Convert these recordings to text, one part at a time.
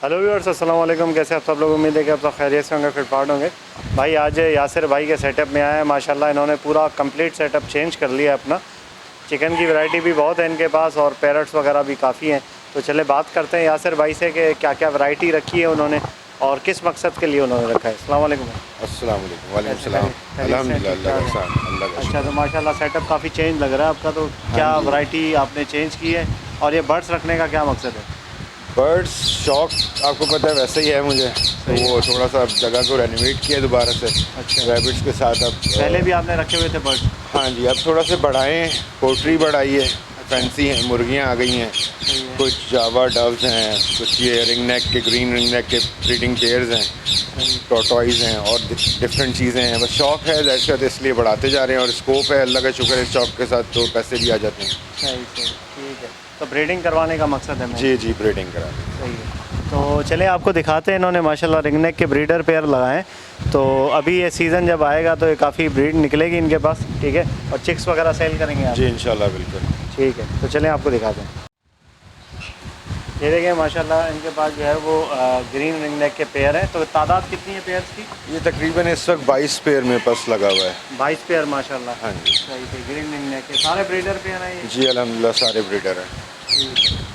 Hello viewers, अस्सलाम वालेकुम। कैसे आप सब लोग? उम्मीद है कि आप सब खैरियत से होंगे, फिट फाट होंगे। भाई आज यासिर भाई के सेटअप में आए हैं। माशाल्लाह इन्होंने पूरा कंप्लीट सेटअप चेंज कर लिया है अपना। चिकन की वैरायटी भी बहुत है इनके पास और पैरट्स वगैरह भी काफ़ी हैं। तो चले बात करते हैं यासिर भाई से कि क्या क्या वैरायटी रखी है उन्होंने और किस मकसद के लिए उन्होंने रखा है। अस्सलाम वालेकुम। अस्सलाम वालेकुम। वालेकुम कैसे सलाम। खैरियत से हैं? अल्हम्दुलिल्लाह, ठीक अल्लाह का ठाक एहसान, है। अल्लाह का अच्छा, तो शुक्र। माशाल्लाह सेटअप काफ़ी चेंज लग रहा है आपका। तो हाँ क्या जी। वैरायटी आपने चेंज की है और ये बर्ड्स रखने का क्या मकसद है? बर्ड्स शौक आपको पता है वैसे ही है मुझे, तो सही है। वो थोड़ा सा जगह को रेनोवेट किया दोबारा से अच्छा, रैबिट्स के साथ। अब पहले भी आपने रखे हुए थे बर्ड्स? हाँ जी, अब थोड़ा से बढ़ाए हैं, पोल्ट्री बढ़ाई है, अच्छा, फैंसी हैं, मुर्गियाँ आ गई हैं, सही है। कुछ जावा डव्स हैं, कुछ ये रिंग नेक के ग्रीन रिंग नेक के ब्रीडिंग पेयर्स हैं, सही टॉटॉइज हैं और डिफरेंट चीज़ें हैं। बस शौक है दहशत, इसलिए बढ़ाते जा रहे हैं और स्कोप है, अल्लाह का शुक्र है, शौक के साथ तो पैसे भी आ जाते हैं। सही सही, ठीक है। तो ब्रीडिंग करवाने का मकसद है मेन। जी जी, ब्रीडिंग करा दें। सही है। तो चलिए आपको दिखाते हैं। इन्होंने माशाल्लाह रिंगनेक के ब्रीडर पेयर लगाए हैं। तो अभी ये सीज़न जब आएगा तो ये काफ़ी ब्रीड निकलेगी इनके पास, ठीक है। और चिक्स वगैरह सेल करेंगे आप? जी इंशाल्लाह, बिल्कुल। ठीक है, तो चलें आपको दिखाते हैं। ये देखिए माशाल्लाह इनके पास जो है वो ग्रीन रिंगनेक के पेयर हैं। तो तादाद कितनी है पेयर्स की? ये तकरीबन इस वक्त 22 पेयर मेरे पास लगा हुआ है। 22 पेयर माशाल्लाह। हाँ जी। सही है। ग्रीन रिंगनेक के सारे ब्रीडर पेयर हैं ये? जी अल्हम्दुलिल्लाह, सारे ब्रीडर हैं। ठीक है।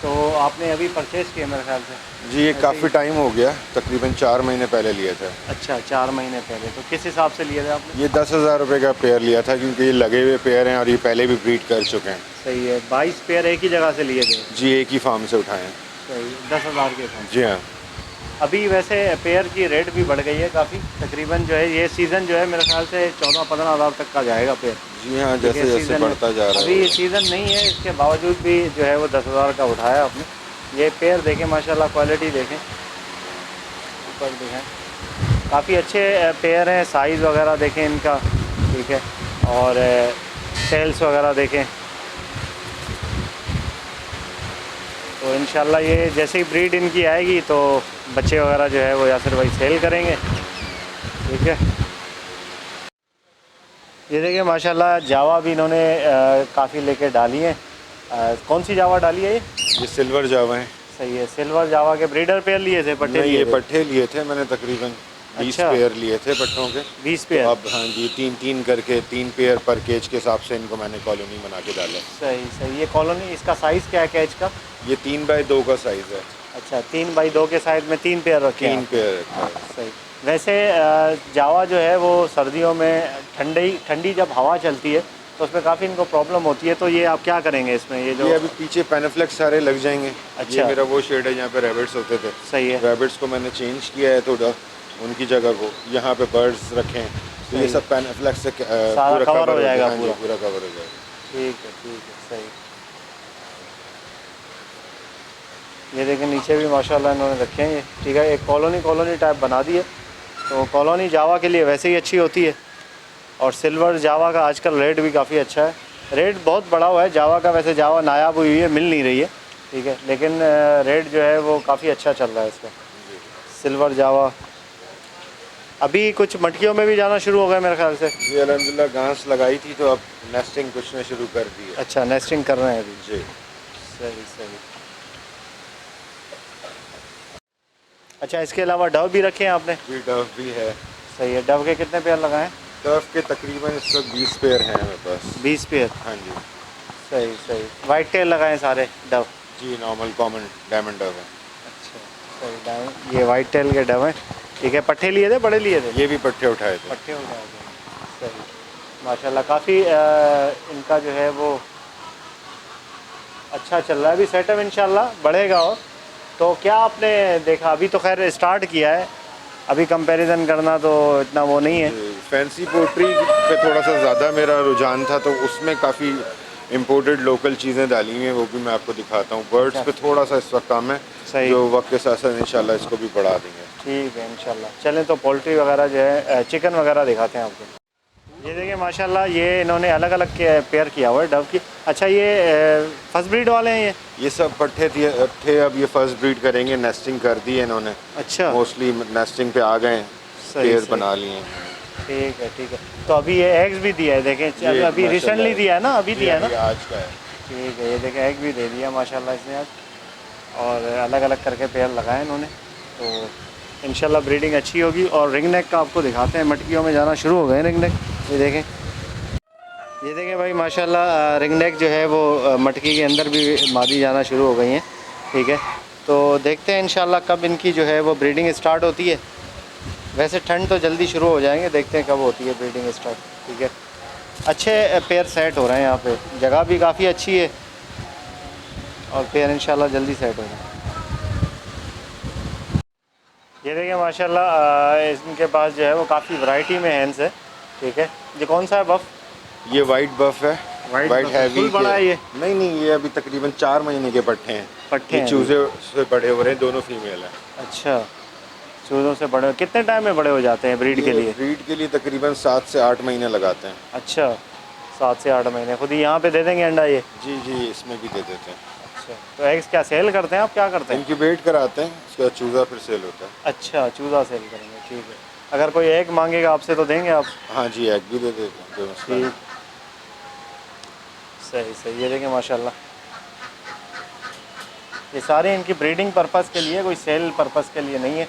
तो आपने अभी परचेज़ किया मेरे ख्याल से? जी ये ऐसे काफ़ी ही? टाइम हो गया, तकरीबन 4 महीने पहले लिए थे। अच्छा, 4 महीने पहले। तो किस हिसाब से लिए थे आपने? ये 10,000 रुपये का पेयर लिया था, क्योंकि ये लगे हुए पेयर हैं और ये पहले भी ब्रीड कर चुके हैं। सही है। 22 पेयर एक ही जगह से लिए थे? जी, एक ही फार्म से उठाए हैं। सही, 10,000 के थे। जी हाँ। अभी वैसे पेयर की रेट भी बढ़ गई है काफ़ी। तकरीबन जो है ये सीज़न जो है मेरे ख्याल से 14-15 हज़ार तक का जाएगा पेयर। जी हाँ, ठीक है, जैसे जैसे सीज़न बढ़ता जा रहा अभी ये है। सीज़न नहीं है, इसके बावजूद भी जो है वो 10,000 का उठाया आपने। ये पेयर देखें माशाल्लाह, क्वालिटी देखें, ऊपर देखें, काफ़ी अच्छे पेयर हैं। साइज़ वगैरह देखें इनका, ठीक है। और सेल्स वगैरह देखें। तो इंशाल्लाह ये जैसे ही ब्रीड इनकी आएगी तो बच्चे वगैरह जो है वो यासिर भाई सेल करेंगे, ठीक है। ये देखिए माशाल्लाह जावा भी इन्होंने काफ़ी लेके डाली हैं। कौन सी जावा डाली है ये? ये सिल्वर जावा है। सही है। सिल्वर जावा के ब्रीडर पेयर लिए थे, पट्टे नहीं, लिए ये थे? पट्टे लिए थे मैंने, तकरीबन 20 अच्छा, पेयर लिए थे पट्टों के। 20 तो पेयर। अब हाँ जी, 3-3 करके 3 पेयर पर केज के हिसाब से इनको मैंने कॉलोनी बना के डाला। सही सही। ये कॉलोनी, इसका साइज़ क्या है कैच का? ये 3x2 का साइज़ है। अच्छा, 3x2 के साइज़ में 3 पेयर रखे हैं 3 आपने? पेयर है। सही। वैसे जावा जो है वो सर्दियों में ठंडी ठंडी जब हवा चलती है तो उसमें काफ़ी इनको प्रॉब्लम होती है। तो ये आप क्या करेंगे इसमें, ये जो? ये अभी पीछे पैनाफ्लेक्स सारे लग जाएंगे। अच्छा। ये मेरा वो शेड है जहाँ पे रैबिट्स होते थे। सही है। रैबिट्स को मैंने चेंज किया है थोड़ा, उनकी जगह को यहाँ पे बर्ड्स रखे हैं, तो ये सही। सब पैनाफ्लेक्स से सारा पूरा कवर हो जाएगा हाँ जी, पूरा? पूरा कवर हो जाएगा। ठीक है, ठीक है। सही। ये देखिए नीचे भी माशाल्लाह इन्होंने रखे हैं ये, ठीक है। एक कॉलोनी कॉलोनी टाइप बना दी है। तो कॉलोनी जावा के लिए वैसे ही अच्छी होती है। और सिल्वर जावा का आजकल रेट भी काफ़ी अच्छा है। रेट बहुत बढ़ा हुआ है जावा का। वैसे जावा नायाब हुई है, मिल नहीं रही है, ठीक है। लेकिन रेट जो है वो काफ़ी अच्छा चल रहा है इसका। सिल्वर जावा अभी कुछ मटकियों में भी जाना शुरू हो गया मेरे ख्याल से। जी अल्हम्दुलिल्लाह, घास लगाई थी तो अब नेस्टिंग कुछ ने शुरू कर दी है। अच्छा, नेस्टिंग कर रहे हैं अभी? जी। सही सही। अच्छा, इसके अलावा डव भी रखे हैं आपने? जी डव भी है। सही है। डव के कितने पेयर लगाएं? डव के तकरीबन इस वक्त 20 पेयर हैं मेरे पास। 20 पेयर। हाँ जी। सही सही। वाइट टेल लगाएं सारे डव? जी नॉर्मल कॉमन डायमंड डव है। अच्छा, सही। डायमंड, ये वाइट टेल के डव हैं, ठीक है। पट्टे लिए थे, बड़े लिए थे? ये भी पट्टे उठाए थे। पट्टे उठाए थे। सही। माशाल्लाह काफ़ी इनका जो है वो अच्छा चल रहा है। अभी सेटअप इंशाल्लाह बढ़ेगा। और तो क्या आपने देखा, अभी तो खैर स्टार्ट किया है, अभी कंपैरिजन करना तो इतना वो नहीं है। फैंसी पोल्ट्री पे थोड़ा सा ज़्यादा मेरा रुझान था, तो उसमें काफ़ी इंपोर्टेड लोकल चीज़ें डाली हुई हैं, वो भी मैं आपको दिखाता हूँ। बर्ड्स अच्छा। पे थोड़ा सा इस वक्त काम है, सही। जो वक्त के साथ साथ इंशाल्लाह इसको भी बढ़ा देंगे। ठीक है इंशाल्लाह। चलें तो पोल्ट्री वगैरह जो है चिकन वगैरह दिखाते हैं आपको। ये देखिए माशाल्लाह ये इन्होंने अलग अलग के पेयर किया हुआ है डव की। अच्छा, ये फर्स्ट ब्रीड वाले हैं ये? सब पट्टे थे, अब ये फर्स्ट ब्रीड करेंगे, नेस्टिंग कर दी है इन्होंने। अच्छा, मोस्टली नेस्टिंग पे आ गए, सही पेयर सही। बना लिए हैं। ठीक है, ठीक है। तो अभी ये एग्स भी दिया है, देखें अभी माशाल्लाह रिसेंटली दिया है ना, अभी जी, दिया है ना? ये आज का है। ठीक है। ये देखें एग भी दे दिया माशाल्लाह इसने आज। और अलग अलग करके पेयर लगाए इन्होंने। तो इंशाल्लाह ब्रीडिंग अच्छी होगी। और रिंग नेक का आपको दिखाते हैं, मटकियों में जाना शुरू हो गए रिंग नेक। ये देखें भाई माशाल्लाह रिंग नेक जो है वो मटकी के अंदर भी मादी जाना शुरू हो गई हैं। ठीक है, तो देखते हैं इंशाल्लाह कब इनकी जो है वो ब्रीडिंग स्टार्ट होती है। वैसे ठंड तो जल्दी शुरू हो जाएंगे, देखते हैं कब होती है ब्रीडिंग स्टार्ट। ठीक है, अच्छे पेयर सेट हो रहे हैं यहाँ पे, जगह भी काफ़ी अच्छी है और पेयर इंशाल्लाह जल्दी सेट हो रहे हैं। ये देखिए माशाल्लाह इनके पास जो है वो काफ़ी वैरायटी में हैंड्स है। ठीक है, ये कौन सा है बफ़? ये वाइट बफ है, वाइट वाइट बफ है, हैवी फुल बड़ा है ये? नहीं, ये अभी तकरीबन 4 महीने के पट्टे हैं। पट्टे ये हैं चूजे से बड़े हो रहे हैं, दोनों फीमेल हैं। अच्छा, चूज़ों से बड़े कितने टाइम में बड़े हो जाते हैं ब्रीड के लिए? ब्रीड के लिए तकरीबन 7 से 8 महीने लगाते हैं। अच्छा, 7 से 8 महीने। खुद ही यहाँ पे दे देंगे अंडा ये? जी जी, इसमें भी दे देते हैं। अच्छा, तो एग्स क्या सेल करते हैं आप, क्या करते हैं? इनक्यूबेट कराते हैं, उसके बाद चूज़ा फिर सेल होता है। अच्छा, चूज़ा सेल करेंगे, ठीक है। अगर कोई एग मांगेगा आपसे तो देंगे आप? हाँ जी, एग भी दे देते हैं, कोई मसला नहीं। ठीक, सही सही। ये देखें माशाल्लाह, ये सारे इनकी ब्रीडिंग पर्पज़ के लिए, कोई सेल पर्पज़ के लिए नहीं है।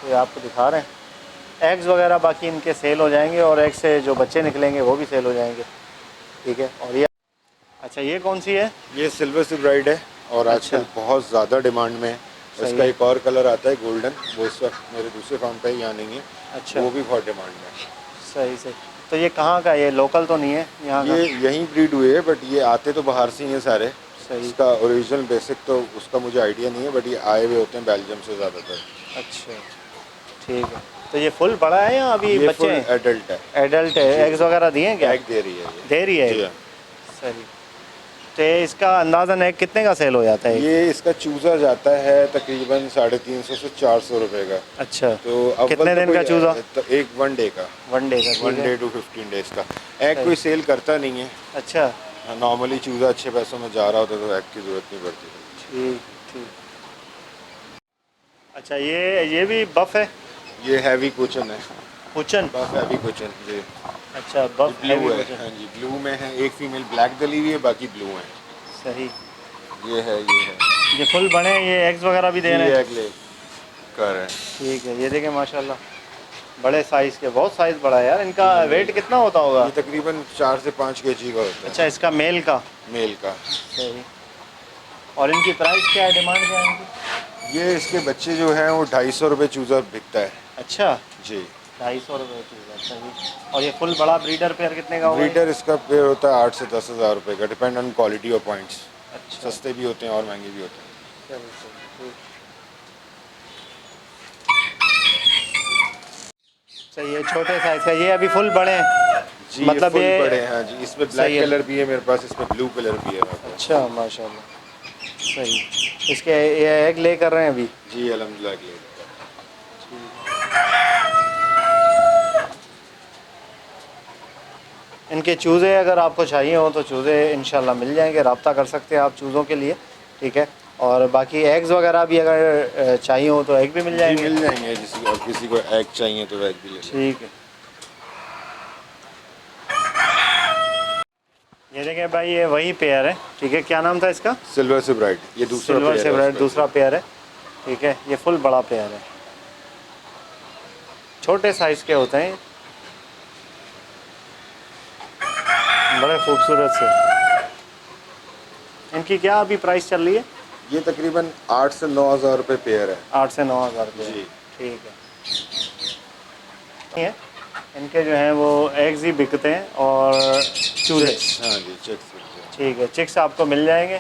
तो ये आपको दिखा रहे हैं एग्स वगैरह, बाकी इनके सेल हो जाएंगे और एग से जो बच्चे निकलेंगे वो भी सेल हो जाएंगे। ठीक है, और ये अच्छा, ये कौन सी है? ये सिल्वर सी ब्राइड है और अच्छा। आजकल बहुत ज़्यादा डिमांड में है। सही इसका है। एक और कलर आता है गोल्डन, वो इस वक्त मेरे दूसरे फार्म पे यहाँ नहीं है। अच्छा, वो भी बहुत डिमांड में है। सही सही। तो ये कहाँ का है? ये लोकल तो नहीं है यहाँ का? ये यहीं ब्रीड हुए है, बट ये आते तो बाहर से ही हैं सारे। सही। इसका ओरिजिनल बेसिक तो उसका मुझे आइडिया नहीं है, बट ये आए हुए होते हैं बेल्जियम से ज़्यादातर। अच्छा, ठीक है। तो ये फुल बड़ा है या अभी ये बच्चे फुल हैं? एडल्ट है। एडल्ट है। एग्स वगैरह दिए हैं क्या? एग दे रही है ये। दे रही है जी एग? हाँ। सही। तो ये इसका अंदाज़न एग कितने का सेल हो जाता है? ये इसका चूज़ा जाता है तकरीबन 350 से 400 रुपए का। अच्छा, तो अव्वल कितने तो दिन का कोई- चूज़ा? तो एक 1 डे का, 1 डे का, 1 ठीक डे है। टू 15 डेज का। एग सही। कोई सेल करता नहीं है। अच्छा, नॉर्मली चूज़ा अच्छे पैसों में जा रहा होता है तो एग की ज़रूरत नहीं पड़ती। ठीक ठीक। अच्छा, ये भी बफ है? ये हैवी कुचन है, पुचन? बफ हैवी कुचन जी। अच्छा, बफ ब्लू हैवी है, पुचन। हाँ जी, ब्लू में है। एक फीमेल ब्लैक डली हुई है, बाकी ब्लू है। सही। ये है, ये है। ये फुल बड़े हैं, ये एग्स वगैरह भी दे रहे ये हैं? एग ले कर है। ठीक है, ये देखें माशाल्लाह बड़े साइज़ के, बहुत साइज़ बड़ा है यार। इनका वेट कितना होता होगा? ये तकरीबन 4 से 5 केजी का होता है। अच्छा, इसका मेल का? मेल का। सही। और इनकी प्राइस क्या है, डिमांड क्या है इनकी? ये इसके बच्चे जो हैं वो 250 रुपये चूज़ा बिकता है। अच्छा, जी। 250 रुपये चूज़ा, सही। और ये फुल बड़ा ब्रीडर पेयर कितने का होगा? ब्रीडर इसका पेयर होता है 8 से 10 हज़ार रुपये का, डिपेंड ऑन क्वालिटी और पॉइंट्स। अच्छा, सस्ते भी होते हैं और महंगे भी होते हैं। चलो चलो, ठीक। सही है, छोटे साइज़ का। ये अभी फुल बड़े हैं? जी, मतलब फुल ये बड़े हैं। हाँ जी, इसमें सही ब्लैक है। कलर भी है मेरे पास, इसमें ब्लू कलर भी है मेरे पास। अच्छा, माशाल्लाह, सही। इसके ये एग ले कर रहे हैं अभी? जी अल्हम्दुलिल्लाह के लिए। इनके चूज़े अगर आपको चाहिए हो तो चूज़े इंशाल्लाह मिल जाएंगे, रब्ता कर सकते हैं आप चूज़ों के लिए। ठीक है, और बाकी एग्स वगैरह भी अगर चाहिए हो तो एग भी मिल जी जाएंगे? मिल जाएंगे, किसी को एग चाहिए तो एग भी ले लें। ठीक है। ये देखें भाई, ये वही पेयर है। ठीक है, क्या नाम था इसका? सिल्वर से ब्राइट, ये दूसरा सिल्वर पेयर से है ब्राइट, उसमें। दूसरा पेयर है। ठीक है, ये फुल बड़ा पेयर है, छोटे साइज़ के होते हैं, बड़े खूबसूरत से। इनकी क्या अभी प्राइस चल रही है? ये तकरीबन 8 से 9 हज़ार रुपये पेयर है। 8 से 9 हज़ार रुपये। जी। ठीक है। इनके जो हैं वो एग्स ही बिकते हैं और चूज़े? हाँ जी, चेक सकते हैं। ठीक है, चिक्स आपको मिल जाएंगे।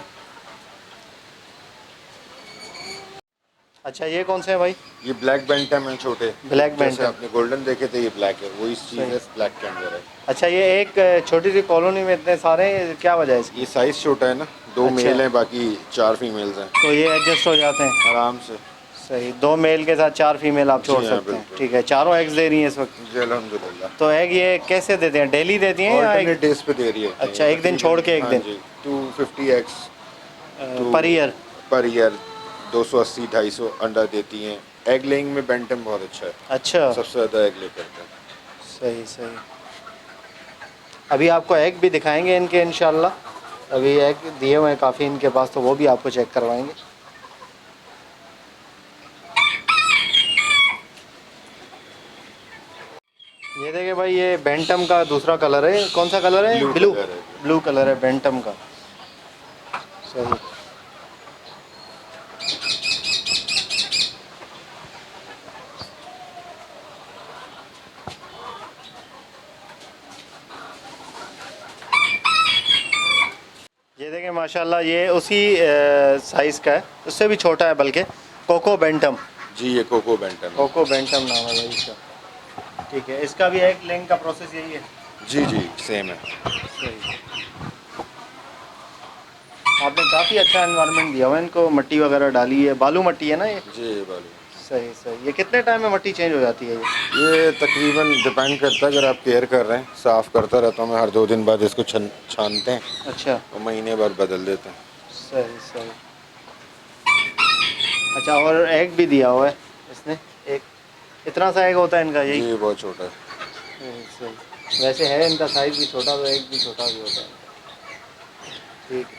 अच्छा, ये कौन से हैं भाई? ये ब्लैक बैंटम है छोटे। ब्लैक जैसे बैंटम। आपने गोल्डन देखे थे, ये ब्लैक है, वही चीज़ सही। है, ब्लैक के अंदर है। अच्छा, ये एक छोटी सी कॉलोनी में इतने सारे हैं, क्या वजह है इसकी? ये साइज़ छोटा है ना, 2 अच्छा। मेल हैं, बाकी 4 फीमेल्स हैं। तो ये एडजस्ट हो जाते हैं आराम से। सही। 2 मेल के साथ 4 फीमेल आप छोड़ जी हाँ, सकते हैं? बिल्कुल। ठीक है, चारों एग्स दे रही हैं इस वक्त? जी अल्हम्दुलिल्लाह। तो एग ये कैसे देते हैं, डेली देती हैं या ऑल्टरनेट डेज पे दे रही है। अच्छा, एक दिन छोड़ के एक हाँ दिन? जी, 250 eggs per year? Per year 280 250 अंडा देती हैं। एग लेइंग में बैंटम बहुत अच्छा है, अच्छा, सबसे ज़्यादा एग ले करता है। सही सही। अभी आपको एग भी दिखाएंगे इनके इंशाल्लाह। अभी एग दिए हुए हैं काफ़ी इनके पास, तो वो भी आपको चेक करवाएंगे। भाई ये बेंटम का दूसरा कलर है, कौन सा कलर है? ब्लू। कलर है। ब्लू कलर है बेंटम का। सही। ये देखें माशाल्लाह, ये उसी साइज़ का है, उससे भी छोटा है बल्कि। Cocoa bantam. जी ये कोको बेंटम है। कोको बेंटम नाम है भाई इसका। ठीक है, इसका भी एक लेंग का प्रोसेस यही है। जी जी सेम है। सही। आपने काफ़ी अच्छा एनवायरनमेंट दिया हुआ है इनको, मट्टी वगैरह डाली है, बालू मट्टी है ना ये? जी बालू। सही सही। ये कितने टाइम में मट्टी चेंज हो जाती है ये? ये तकरीबन डिपेंड करता है, अगर आप केयर कर रहे हैं, साफ़ करता रहता हूँ मैं, हर 2 दिन बाद इसको छानते हैं अच्छा। और महीने बाद बदल देते हैं। सही सही। अच्छा, और एग भी दिया हुआ है इसने, एक इतना सा एग होता है इनका यही? जी बहुत छोटा है। सही सही। वैसे है इनका साइज़ भी छोटा, तो एग भी छोटा भी होता है। ठीक है।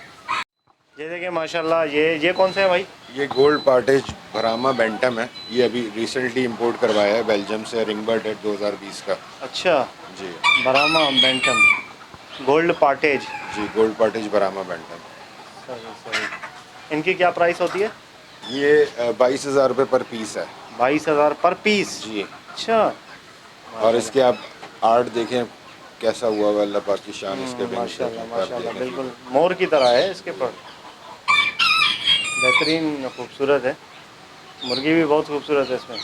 ये देखिए माशाल्लाह, ये कौन से है भाई? ये गोल्ड पार्टेज ब्राह्मा बेंटम है। ये अभी रिसेंटली इंपोर्ट करवाया है बेल्जियम से, रिंगबर्ड है 2020 का। अच्छा। जी ब्राह्मा बेंटम गोल्ड पार्टेज। जी गोल्ड पार्टेज ब्राह्मा बेंटम। सही सही। इनकी क्या प्राइस होती है? ये 22,000 रुपये पर पीस है। 22,000 पर पीस? जी। अच्छा। और इसके आप आर्ट देखें कैसा हुआ हुआ, अल्लाह पाक की शान इसके विंग्स माशाल्लाह पे, आप माशाल्लाह, देखें। बिल्कुल मोर की तरह है इसके पर। बेहतरीन खूबसूरत है। मुर्गी भी बहुत खूबसूरत है इसमें,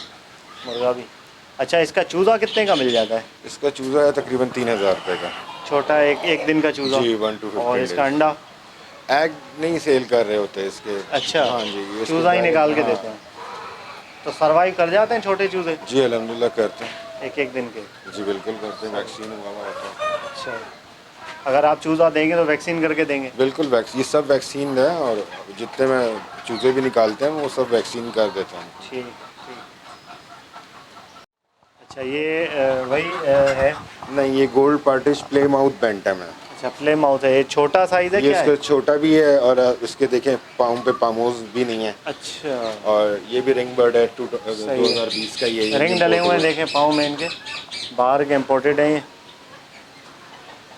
मुर्गा भी। अच्छा, इसका चूज़ा कितने का मिल जाता है? इसका चूज़ा है तकरीबन 3,000 रुपये का। छोटा एक दिन का चूज़ा? जी 1 to 15 और इसका अंडा? एग नहीं सेल कर रहे होते इसके। अच्छा। हाँ जी ये इसको चूज़ा ही निकाल के हाँ। देते हैं। तो सर्वाइव कर जाते हैं छोटे चूज़े जी अल्हम्दुलिल्लाह करते हैं। एक दिन के? जी बिल्कुल करते हैं, वैक्सीन हुआ हुआ होता है। अच्छा। अगर आप चूज़ा देंगे तो वैक्सीन करके देंगे? बिल्कुल ये सब वैक्सीन है, और जितने में चूज़े भी निकालते हैं वो सब वैक्सीन कर देते हैं। ठीक ठीक। अच्छा, ये वही है? नहीं ये गोल्ड पार्टिश प्ले माउथ बेंटम है। अच्छा, प्ले माउथ है। ये छोटा साइज़ है ये क्या इसका है? छोटा भी है, और इसके देखें पाँव पे पामोज भी नहीं है। अच्छा। और ये भी रिंग बर्ड है, सही है। 2020 का ये रिंग डले हुए हैं, देखें पाँव में इनके, बाहर के इम्पोर्टेड हैं ये।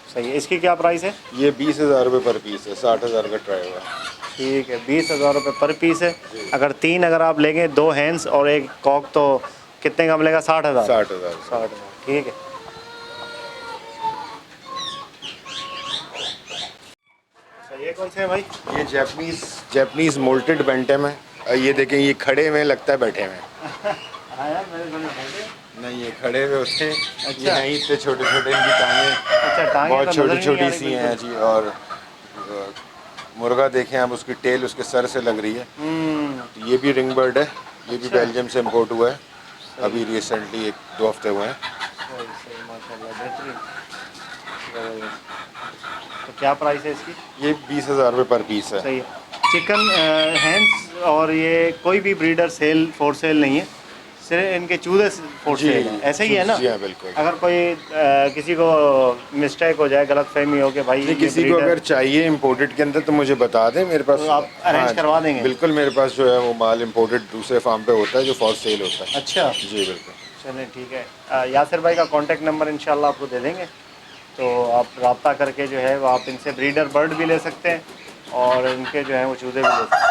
सही है। इसकी क्या प्राइस है? ये 20,000 रुपये पर पीस है, 60,000 का ट्राई हुआ। ठीक है, 20,000 रुपये पर पीस है। अगर आप लेंगे 2 हैंड्स और एक कॉक, तो कितने का मिलेगा? 60,000? 60,000। 60,000, ठीक है। अच्छा, ये कौन से है भाई? ये जैपनीज मोल्टेड बेंटम है। ये देखें, ये खड़े हुए लगता है बैठे हुए। हाँ यार, मेरे को नहीं। नहीं ये खड़े हुए होते हैं। अच्छा। ये हैं इतने छोटे छोटे, इनकी टांगें अच्छा, टांगे बहुत तो छोटी नज़र ही नहीं आ छोटी रही सी हैं बिल्कुल। जी। और मुर्गा देखें आप, उसकी टेल उसके सर से लग रही है। तो ये भी रिंग बर्ड है, ये भी अच्छा। बेल्जियम से इम्पोर्ट हुआ है, अभी रिसेंटली 1-2 हफ्ते हुए हैं। सही सही, माशाल्लाह, बेहतरीन। तो क्या प्राइस है इसकी? ये 20,000 रुपये पर पीस है। सही है। चिकन हैंड्स, और ये कोई भी ब्रीडर फॉर सेल नहीं है, सिर्फ इनके चूजे फॉर जी सेल है, ऐसे ही है ना? जी हाँ बिल्कुल। अगर कोई किसी को मिस्टेक हो जाए, गलत फहमी हो कि भाई नहीं ये किसी को breeder- अगर चाहिए इम्पोर्टेड के अंदर तो मुझे बता दें, मेरे पास तो आप अरेंज करवा देंगे? बिल्कुल मेरे पास जो है वो माल इम्पोर्टेड दूसरे फार्म पे होता है जो फॉर सेल होता है। अच्छा। जी बिल्कुल। चलें ठीक है। यासिर भाई का कांटेक्ट नंबर इंशाल्लाह आपको दे देंगे, तो आप रब्ता करके जो है वो आप इनसे ब्रीडर बर्ड भी ले सकते हैं, और इनके जो है वो चूज़े भी ले सकते हैं।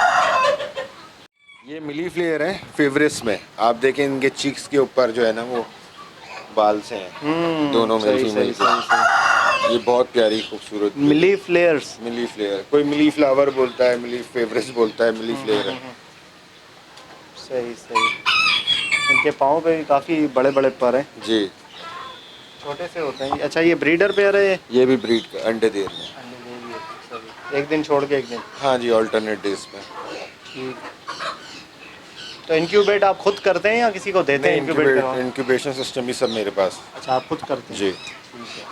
ये मिली फ्लेयर है फेवरेट्स में, आप देखें इनके चीक्स के ऊपर जो है ना वो बाल से हैं, दोनों मेल सही फीमेल सही सही सही। ये बहुत प्यारी खूबसूरत मिली फ्लेयर्स। मिली फ्लेयर, कोई मिली फ्लावर बोलता है, मिली फेवरेट्स बोलता है, मिली फ्लेयर है। सही सही। इनके पाँव पे भी काफ़ी बड़े बड़े पर हैं, जी छोटे से होते हैं। अच्छा, ये ब्रीडर पेयर है ये? ये भी ब्रीड का अंडे दे रहे हैं। अंडे दे दिए, सही। एक दिन छोड़ के एक दिन? हाँ जी ऑल्टरनेट डेज पे। ठीक। तो इंक्यूबेट आप खुद करते हैं या किसी को देते हैं इंक्यूबेट करवा? इंक्यूबेशन सिस्टम भी सब मेरे पास। अच्छा, आप खुद करते हैं? जी। ठीक है।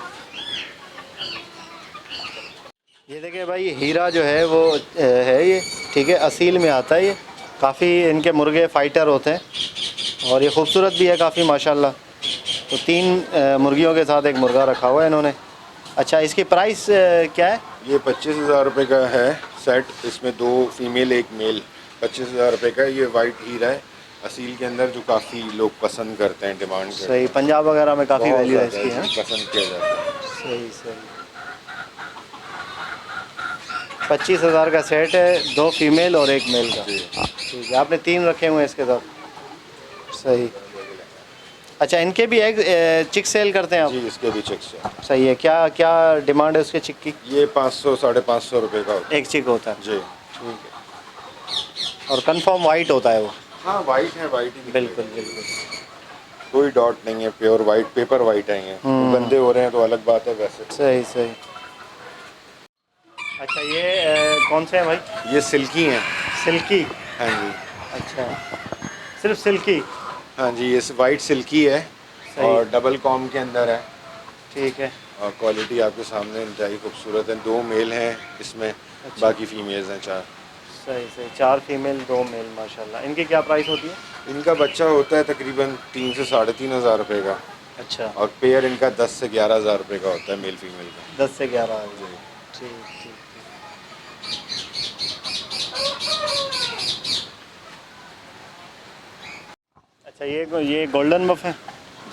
ये देखिए भाई, हीरा जो है वो है ये, ठीक है, असील में आता है ये। काफ़ी इनके मुर्गे फाइटर होते हैं, और ये खूबसूरत भी है काफ़ी माशाल्लाह। तो 3 मुर्गियों के साथ एक मुर्गा रखा हुआ है इन्होंने। अच्छा, इसकी प्राइस क्या है? ये 25,000 रुपये का है सेट, इसमें 2 फीमेल 1 मेल, 25,000 रुपये का। ये वाइट हीरा है, असील के अंदर जो काफ़ी लोग पसंद करते हैं, डिमांड करते सही, पंजाब वगैरह में काफ़ी बहुत वैल्यू है ज़्यादा इसकी, है। पसंद किया जाता है। सही सही। 25,000 का सेट है, 2 फीमेल और 1 मेल का। जी। ठीक है, आपने 3 रखे हुए हैं इसके साथ। सही। अच्छा, इनके भी एग चिक सेल करते हैं आप? जी, इसके भी चिक्स है। सही है। क्या क्या डिमांड है उसके चिक की? ये 500 550 रुपये का होता एक चिक होता है? है जी। ठीक है। और कंफर्म वाइट होता है वो? हाँ, वाइट है, वाइट ही निकलेगा। बिल्कुल बिल्कुल। कोई डॉट नहीं है, प्योर वाइट, पेपर वाइट है ये। वो गंदे हो रहे हैं तो अलग बात है, वैसे सही सही। अच्छा, ये कौन से हैं भाई? ये सिल्की हैं। सिल्की? हाँ जी। अच्छा, सिर्फ सिल्की? हाँ जी, ये वाइट सिल्की है सही। और डबल कॉम के अंदर है। ठीक है। और क्वालिटी आपके सामने इंतहाई खूबसूरत है। 2 मेल हैं इसमें, अच्छा। बाकी फीमेल्स हैं 4। सही सही। 4 फीमेल 2 मेल, माशाल्लाह। इनकी क्या प्राइस होती है? इनका बच्चा होता है तकरीबन 3 से 3,500 रुपये का, अच्छा। और पेयर इनका 10 से 11,000 रुपये का होता है, मेल फीमेल का। 10 से 11 आ जी। गई। ठीक ठीक ठीक। अच्छा, ये गोल्डन बफ है?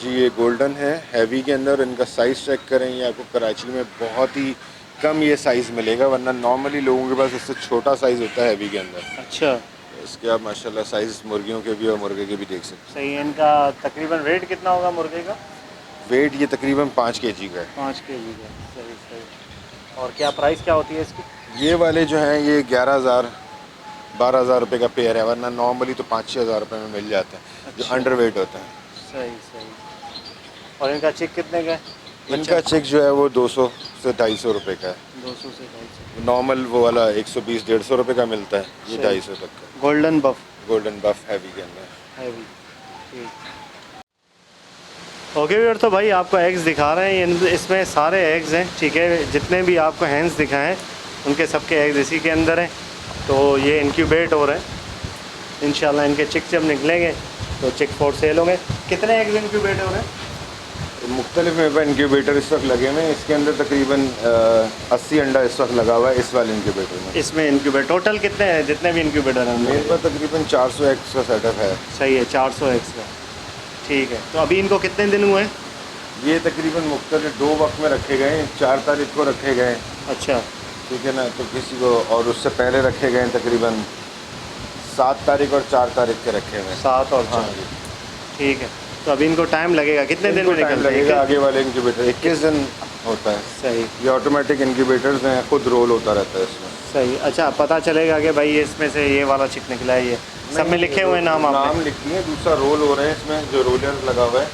जी, ये गोल्डन है, हैवी के अंदर। इनका साइज़ चेक करें, ये आपको कराची में बहुत ही कम ये साइज़ मिलेगा, वरना नॉर्मली लोगों के पास इससे छोटा साइज़ होता है हैवी के अंदर। अच्छा। इसके आप माशाल्लाह साइज़ मुर्गियों के भी और मुर्गे के भी देख सकते सही है। इनका तकरीबन वेट कितना होगा मुर्गे का? हैं। वेट ये तकरीबन 5 केजी का है। 5 केजी का। सही सही। और क्या प्राइस क्या होती है इसकी? ये वाले जो हैं ये 11,000 12,000 रुपये का पेयर है, वरना नॉर्मली तो 5-6 हज़ार रुपये में मिल जाता है, जो अच्छा। अंडर वेट होता है। सही सही। और इनका चिक कितने का है? इनका चिक जो है वो 200 से 250 रुपये का है। 200 से 250। नॉर्मल वो वाला 120-150 रुपये का मिलता है, ये सही। 250 तक का। गोल्डन बफ गोल्डन बफ हैवी के अंदर। हैवी। ठीक। ओके व्यूअर, तो भाई आपको एग्स दिखा रहे हैं, इसमें सारे एग्स हैं। ठीक है, जितने भी आपको हैंड्स दिखाए हैं उनके सबके एग्स इसी के अंदर हैं। तो ये इंक्यूबेट हो रहे हैं। इंशाल्लाह इनके चिक जब निकलेंगे तो चिक फॉर सेल होंगे। कितने एग्स इंक्यूबेट हो रहे हैं? मुख्तलिफ मेरे पास इंक्यूबेटर इस वक्त लगे हुए हैं। इसके अंदर तकरीबन 80 अंडा इस वक्त लगा हुआ है इस वाले इंक्यूबेटर में। इसमें इंक्यूबेटर टोटल कितने हैं, जितने भी इंक्यूबेटर हैं मेरे उनमें? पास तकरीबन 400 एक्स का सेटअप है। सही है, 400 एग्स का। ठीक है, तो अभी इनको कितने दिन हुए हैं? ये तकरीबन मुख्तलिफ 2 वक्त में रखे गए हैं। 4 तारीख को रखे गए, अच्छा। ठीक है ना, तो किसी को और उससे पहले रखे गए तकरीबन 7 तारीख और 4 तारीख के रखे हुए हैं। 7 और 4। हाँ जी। ठीक है, तो अभी इनको टाइम लगेगा, कितने दिन में टाइम निकलते लगेगा। हैं? आगे वाले इंक्यूबेटर 21 दिन होता है। सही ये ऑटोमेटिक इंक्यूबेटर्स हैं, खुद रोल होता रहता है इसमें। सही। अच्छा, पता चलेगा कि भाई इसमें से ये वाला चिक निकला है? ये सब में लिखे हुए नाम आपने? नाम लिखी है, दूसरा रोल हो रहे हैं इसमें, जो रोलर लगा हुआ है।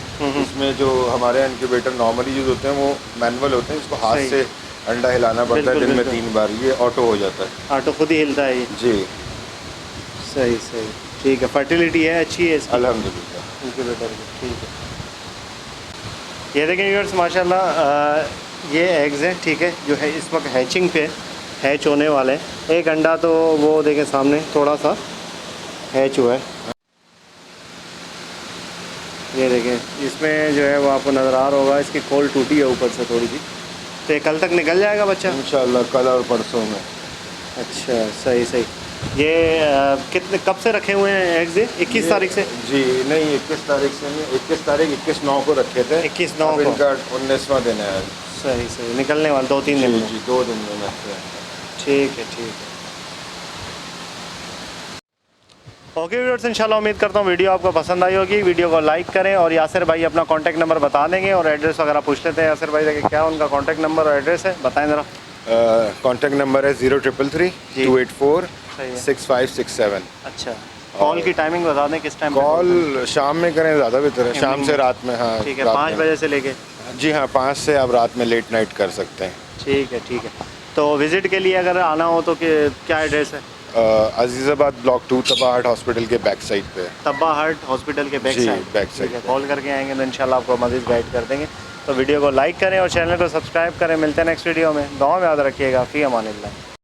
इसमें जो हमारे इंक्यूबेटर नॉर्मली यूज होते हैं वो मैनुअल होते हैं, इसको हाथ सही। से अंडा हिलाना पड़ता है बिल्कुल, दिन में बिल्कुल। 3 बार। ये ऑटो हो जाता है। ऑटो खुद ही हिलता है ये? जी, सही सही। ठीक है, फर्टिलिटी है अच्छी है इसकी अल्हम्दुलिल्लाह। इंक्यूबेटर की? ठीक है। ये देखें व्यूअर्स, माशाल्लाह ये एग्स हैं, ठीक है, जो है इस वक्त हैचिंग पे हैच होने वाले हैं। एक अंडा तो वो देखें सामने थोड़ा सा हैच हुआ है, ये देखें। इसमें जो है वो आपको नज़र आ रहा होगा, इसकी खोल टूटी है ऊपर से थोड़ी सी। तो ये कल तक निकल जाएगा बच्चा? इंशाल्लाह कल और परसों में। अच्छा, सही सही। ये कितने कब से रखे हुए हैं एग्स? 21 तारीख से? जी नहीं, 21 तारीख से नहीं, 21 तारीख 21/9 को रखे थे। 21/9 अब को। इनका 19वां दिन है आज। सही सही, निकलने वाले 2-3 दिन जी में? जी, 2 दिन में लगते हैं। ठीक है ठीक है। ओके व्यूअर्स, इंशाल्लाह उम्मीद करता हूँ वीडियो आपको पसंद आई होगी। वीडियो को लाइक करें, और यासिर भाई अपना कॉन्टैक्ट नंबर बता देंगे और एड्रेस वगैरह पूछ लेते हैं यासिर भाई से कि क्या उनका कॉन्टैक्ट नंबर और एड्रेस है, बताएं ज़रा। कॉन्टैक्ट नंबर है 0333 284 सही है। 6567। अच्छा, कॉल की टाइमिंग बता दें, किस टाइम? कॉल शाम में करें, ज़्यादा बेहतर है। शाम से रात में। हाँ ठीक है, रात 5 में। बजे से लेके? जी हाँ, 5 से आप रात में लेट नाइट कर सकते हैं। ठीक है ठीक है। तो विज़िट के लिए अगर आना हो तो क्या एड्रेस है? अजीज़ाबाद ब्लॉक 2 तबा हार्ट हॉस्पिटल के बैक साइड पे। तब्बा हार्ट हॉस्पिटल के बैक जी, साइड? बैक ठीक साइड है, पे। कॉल करके आएंगे तो इंशाल्लाह आपको मज़ीद गाइड कर देंगे। तो वीडियो को लाइक करें और चैनल को सब्सक्राइब करें। मिलते हैं नेक्स्ट वीडियो में। दुआ में याद रखिएगा। फ़ी अमानिल्लाह।